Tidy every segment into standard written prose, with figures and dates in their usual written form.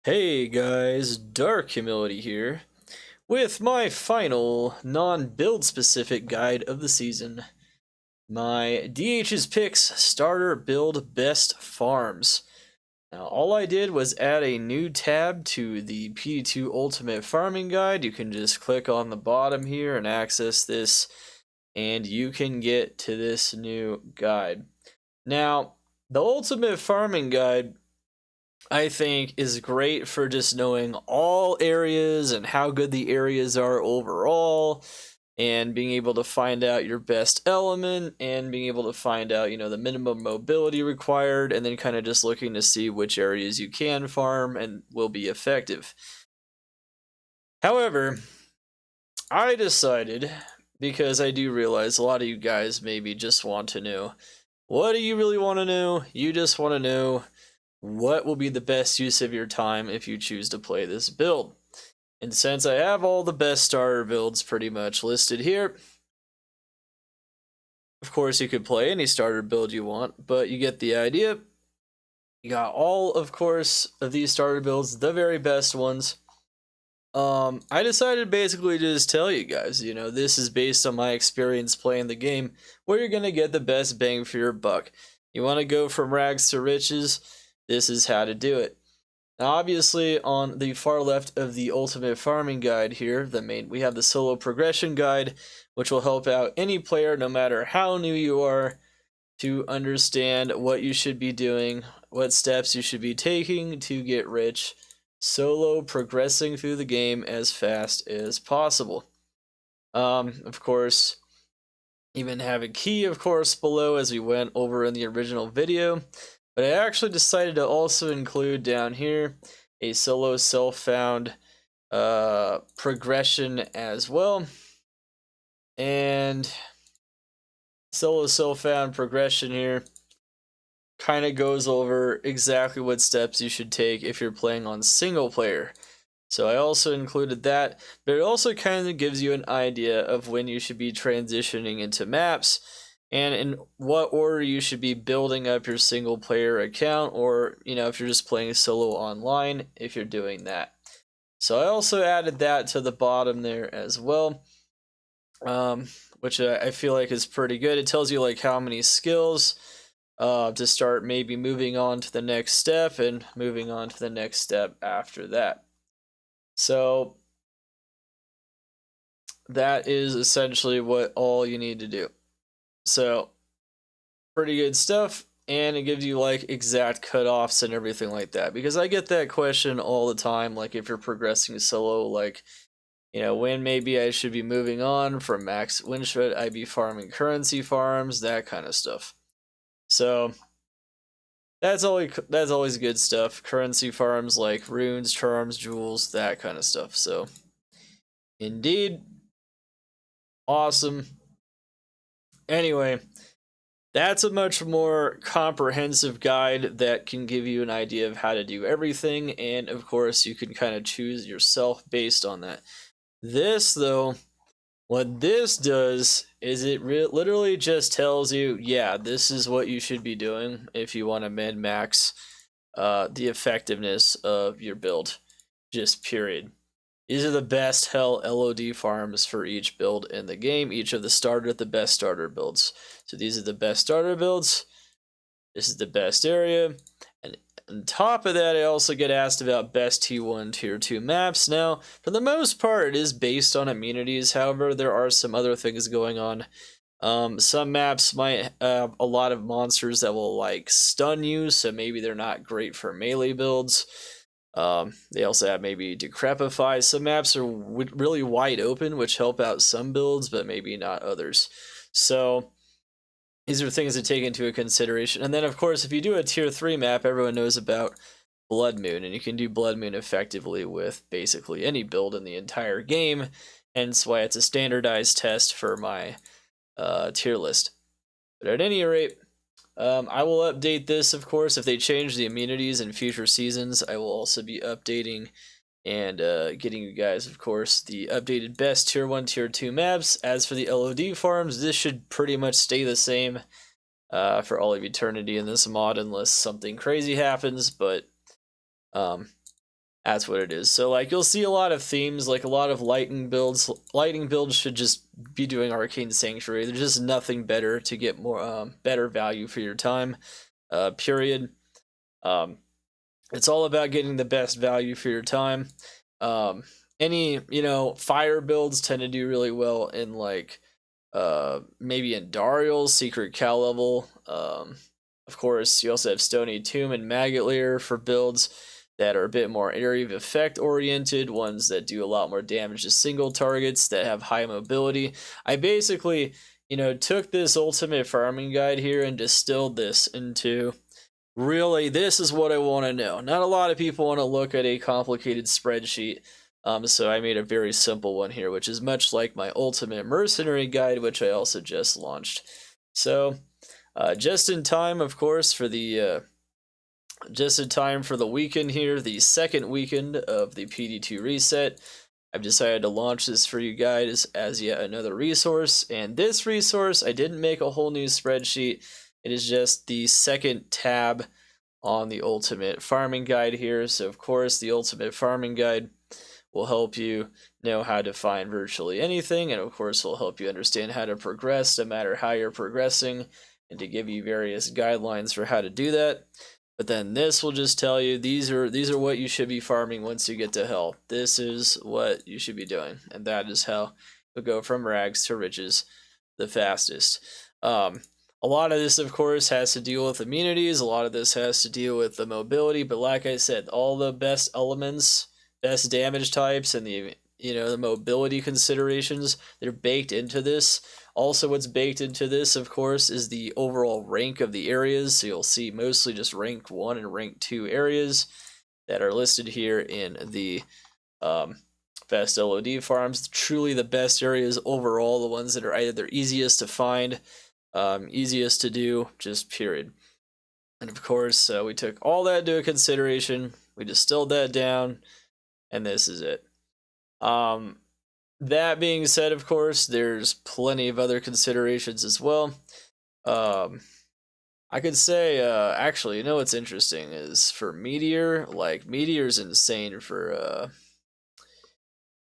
Hey guys, Dark Humility here, with my final non-build specific guide of the season. My DH's Picks Starter Build Best Farms. Now all I did was add a new tab to the PD2 Ultimate Farming Guide. You can just click on the bottom here and access this, and you can get to this new guide. Now, the Ultimate Farming Guide I think is great for just knowing all areas and how good the areas are overall, and being able to find out your best element and being able to find out, the minimum mobility required, and then kind of just looking to see which areas you can farm and will be effective. However, I decided, because I do realize a lot of you guys maybe just want to know, what do you really want to know? You just want to know what will be the best use of your time if you choose to play this build. And since I have all the best starter builds pretty much listed here, of course you could play any starter build you want, but you get the idea. You got all, of course, of these starter builds, the very best ones. I decided basically to just tell you guys, this is based on my experience playing the game, where you're going to get the best bang for your buck. You want to go from rags to riches, this is how to do it. Now, obviously, on the far left of the Ultimate Farming Guide here, we have the Solo Progression Guide, which will help out any player, no matter how new you are, to understand what you should be doing, what steps you should be taking to get rich, solo progressing through the game as fast as possible. Of course, even have a key, of course, below, as we went over in the original video. But I actually decided to also include down here a solo self-found progression as well. And solo self-found progression here kind of goes over exactly what steps you should take if you're playing on single player. So I also included that, but it also kind of gives you an idea of when you should be transitioning into maps, and in what order you should be building up your single player account, or if you're just playing solo online, if you're doing that. So I also added that to the bottom there as well, which I feel like is pretty good. It tells you like how many skills to start maybe moving on to the next step and moving on to the next step after that. So that is essentially what all you need to do. So pretty good stuff, and it gives you like exact cutoffs and everything like that, because I get that question all the time, like if you're progressing solo, like when maybe I should be moving on from max, when should I be farming currency farms, that kind of stuff. So that's always good stuff. Currency farms like runes, charms, jewels, that kind of stuff. So indeed, awesome. Anyway, that's a much more comprehensive guide that can give you an idea of how to do everything, and of course you can kind of choose yourself based on that. This, though, what this does is it literally just tells you, yeah, this is what you should be doing if you want to min-max the effectiveness of your build, just period. These are the best LOD farms for each build in the game, each of the best starter builds. So these are the best starter builds, this is the best area, and on top of that I also get asked about best T1, Tier 2 maps. Now, for the most part it is based on immunities, however there are some other things going on. Some maps might have a lot of monsters that will like stun you, so maybe they're not great for melee builds. They also have maybe Decrepify. Some maps are really wide open, which help out some builds, but maybe not others. So these are things to take into consideration. And then, of course, if you do a Tier 3 map, everyone knows about Blood Moon, and you can do Blood Moon effectively with basically any build in the entire game, hence why it's a standardized test for my tier list. But at any rate, I will update this, of course, if they change the immunities in future seasons. I will also be updating and getting you guys, of course, the updated best Tier 1, Tier 2 maps. As for the LOD farms, this should pretty much stay the same for all of eternity in this mod, unless something crazy happens. But That's what it is. So like you'll see a lot of themes, like a lot of lightning builds. Lightning builds should just be doing Arcane Sanctuary. There's just nothing better to get more better value for your time. Period. It's all about getting the best value for your time. Any fire builds tend to do really well in like maybe in Darial's Secret Cal level. Of course, you also have Stony Tomb and Maggot Lair for builds that are a bit more area of effect oriented, ones that do a lot more damage to single targets, that have high mobility. I basically, took this ultimate farming guide here and distilled this into, really, this is what I want to know. Not a lot of people want to look at a complicated spreadsheet. So I made a very simple one here, which is much like my ultimate mercenary guide, which I also just launched. So just in time, of course, for the weekend here, the second weekend of the PD2 reset, I've decided to launch this for you guys as yet another resource. And this resource, I didn't make a whole new spreadsheet. It is just the second tab on the ultimate farming guide here. So of course, the ultimate farming guide will help you know how to find virtually anything, and of course will help you understand how to progress no matter how you're progressing, and to give you various guidelines for how to do that. But then this will just tell you these are what you should be farming once you get to hell. This is what you should be doing, and that is how you'll go from rags to riches the fastest. A lot of this, of course, has to deal with immunities. A lot of this has to deal with the mobility. But like I said, all the best elements, best damage types, and the mobility considerations, they're baked into this. Also, what's baked into this, of course, is the overall rank of the areas. So you'll see mostly just rank 1 and rank 2 areas that are listed here in the best LOD farms. Truly the best areas overall, the ones that are either the easiest to find, easiest to do, just period. And of course, we took all that into consideration. We distilled that down, and this is it. That being said, of course, there's plenty of other considerations as well. I could say, actually, what's interesting is for Meteor, like, Meteor's insane for,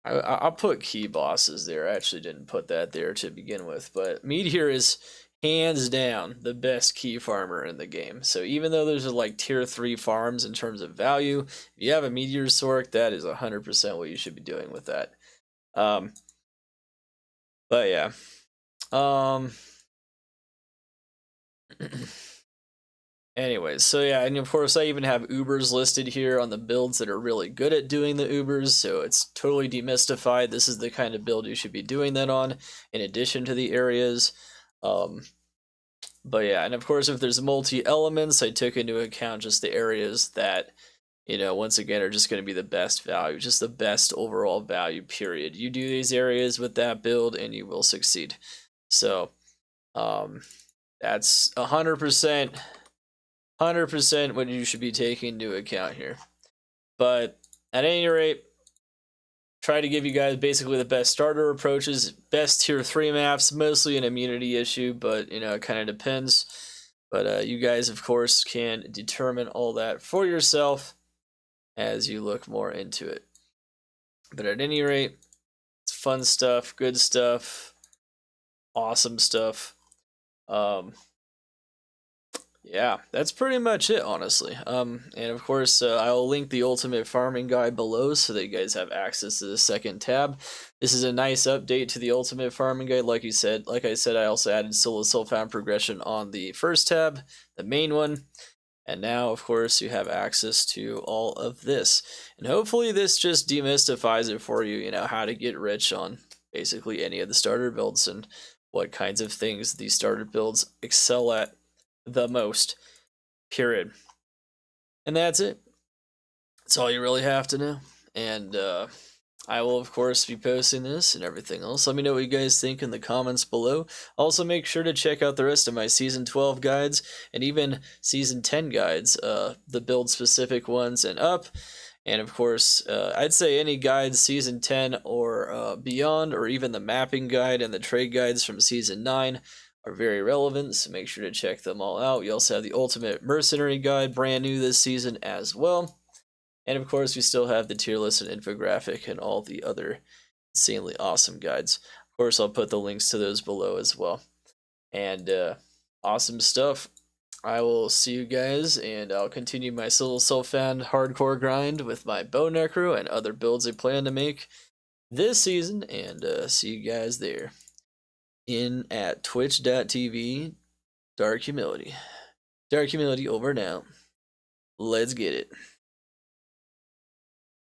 I'll put key bosses there. I actually didn't put that there to begin with, but Meteor is hands down the best key farmer in the game. So even though there's like tier 3 farms in terms of value, if you have a Meteor Sork, that is 100% what you should be doing with that. But yeah. Anyways, so yeah, and of course I even have Ubers listed here on the builds that are really good at doing the Ubers, so it's totally demystified. This is the kind of build you should be doing that on, in addition to the areas. But yeah, and of course if there's multi-elements, I took into account just the areas that, once again, are just going to be the best value, just the best overall value, period. You do these areas with that build and you will succeed. So, that's 100% what you should be taking into account here. But at any rate, try to give you guys basically the best starter approaches, best tier 3 maps, mostly an immunity issue, but it kind of depends. But you guys, of course, can determine all that for yourself as you look more into it. But at any rate, it's fun stuff, good stuff, awesome stuff. Yeah, that's pretty much it, honestly. And of course, I'll link the ultimate farming guide below so that you guys have access to the second tab. This is a nice update to the ultimate farming guide. Like I said, I also added solo self-found progression on the first tab, the main one. And now, of course, you have access to all of this. And hopefully this just demystifies it for you, how to get rich on basically any of the starter builds and what kinds of things these starter builds excel at the most, period. And that's it. That's all you really have to know. And I will, of course, be posting this and everything else. Let me know what you guys think in the comments below. Also, make sure to check out the rest of my Season 12 guides and even Season 10 guides, the build-specific ones and up. And, of course, I'd say any guides Season 10 or beyond, or even the mapping guide and the trade guides from Season 9 are very relevant, so make sure to check them all out. We also have the Ultimate Mercenary Guide, brand new this season as well. And of course, we still have the tier list and infographic and all the other insanely awesome guides. Of course, I'll put the links to those below as well. And awesome stuff. I will see you guys, and I'll continue my little self-found hardcore grind with my bow necro and other builds I plan to make this season. And see you guys there in at twitch.tv. Dark Humility. Dark Humility over now. Let's get it.